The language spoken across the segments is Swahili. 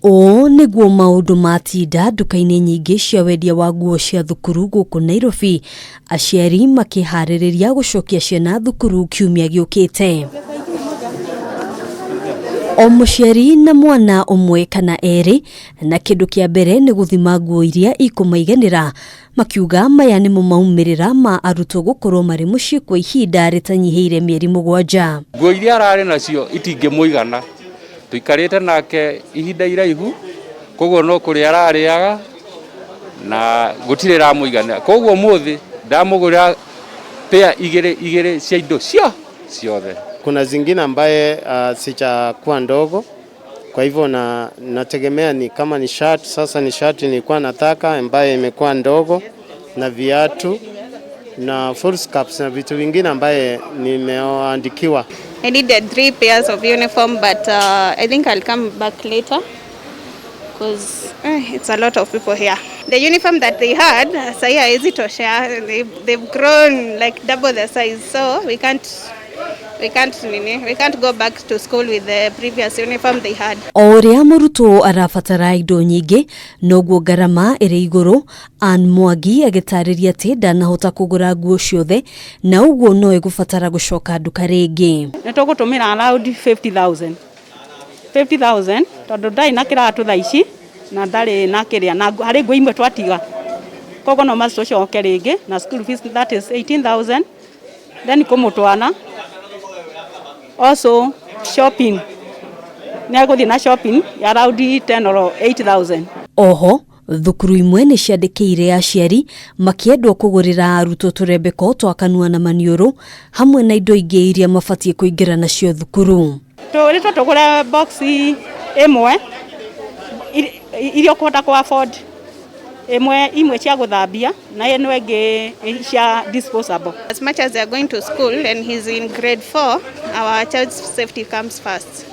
O niguo maundu matinda nduka-ini nyingi cia wendia wa nguo cia thukuru guku Nairobi, aciari makihariria gucokia ciana thukuru kiumia giukite. O muciari na mwana umwe kana eri na kindu kia mbere ni guthima nguo iria ikumaiganira, makiuga maya ni mo maumirira ma arutwo gukorwo mari mucii kwa ihinda ritanyihiire mieri 7. Nguo iria arari nacio itingimuigana, tuikarite nake ihinda iraihu, koguo no kuri arariaga na gutiri ramuigana. Koguo muthi ndamugurira pea igire cia indo ciothe. Kuna zingine ambaye sijakuwa ndogo, kwa hivyo nategemea ni kama ni shirt. Sasa ni shirt nilikuwa nataka ambaye imekuwa ndogo, na viatu na full caps na vitu vingine ambaye nimeandikiwa. I needed 3 pairs of uniform, but I think I'll come back later because it's a lot of people here. The uniform that they had, saya hizi tosha, they've grown like double the size, so we can't go back to school with the previous uniform they had. Oria murutwo arafatara indo nyingi noguo garama iri iguru. An Mwangi agitariria ati ndanahota kugura nguo ciothe na uguo no igufatara gucoka nduka ringi. Nitugutumira around 50,000 tondu ndai na kiratu thaa ici na ndari na kiria na hari nguo imwe twatiga, koguo no macoke ringi na school fees that is 18,000, then kumutwana. Also shopping, neguthi na shopping ya around 10 or 8,000. Oho thukuru imwe ni ciandikire aciari makiendwo kugurira arutwo turembeko twa kanua na maniuru hamwe na indo ingi iria mabatie kuingira nacio thukuru. Rito tugure box imwe irio kuhota ku afford, imwe cia guthambia na ino ingi cia disposable. As much as they are going to school and he's in grade 4, our child's safety comes first.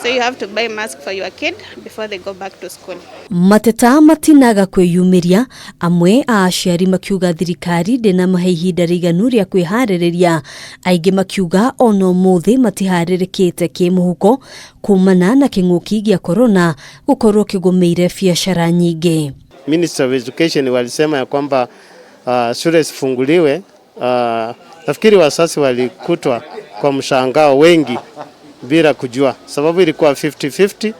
So you have to buy mask for your kid before they go back to school. Mateta matinaga kwiyumiria, amwe a aciari makiuga thirikari ndina mahe ihinda riganu ria kwihariria, aingi makiuga ono muthi matiharirikite kimuhuko kumana na king'uki gia corona gukorwo kigumeire biashara nyingi. Minister of Education walisema ya kwamba shule zifunguliwe. Nafikiri wasasi walikutwa kwa mshangao wengi bila kujua, sababu ilikuwa 50-50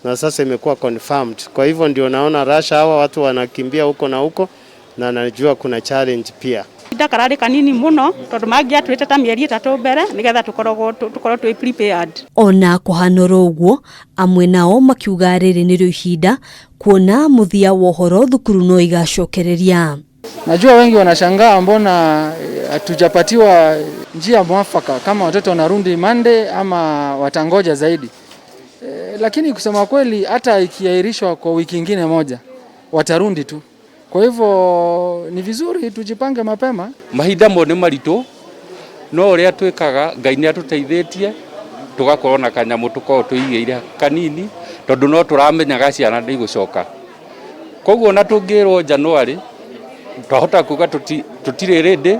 na sasa imekuwa confirmed. Kwa hivyo ndio naona rasha hawa watu wanakimbia huko na huko, na najua kuna challenge pia. Ndakarari kanini muno tondu magia tweteta mieri 3 mbere nigetha tukorwo twi prepared. Ona kuhanoro uguo amwe nao makiuga riri nirio ihinda kuona muthia wa uhoro thukuru no igacokereria. Najua wengi wanashangaa mbona hatujapatiwa njia mwafaka kama watoto wanarudi Monday ama watangoja zaidi. Lakini kusema kweli hata ikiahirishwa kwa wiki nyingine moja watarudi tu. Kwa hivyo ni vizuri tujipange mapema. Mahinda mo ni maritu no uria twikaga Ngai ni atuteithĩtie tugakorwo na kanyamu tuko tuigeire kanini tondu no turamenyaga ciana ndi gucoka. Koguo na tungirwo January twahota kuga tutire ready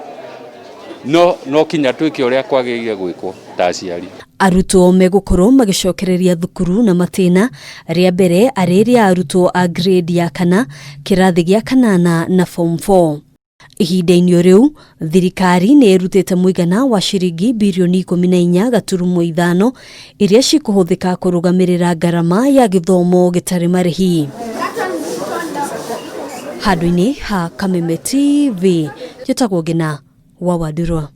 no kinya twike uria kwagĩrĩire gwikwo ta aciari. Arutwo megukorwo magicokereria thukuru na matina ria mbere ariria arutwo a grade ya kana kirathi gia kanana na form 4. Ihinda-inĩ riu thirikari ni irutite muigana wa ciringi bilioni 14.5 iria cikuhuthika kurugamirira garama ya githomo gitari marihi. Handũ-inĩ ha Kameme TV, Gitagwo Ngina wa Wadurwa.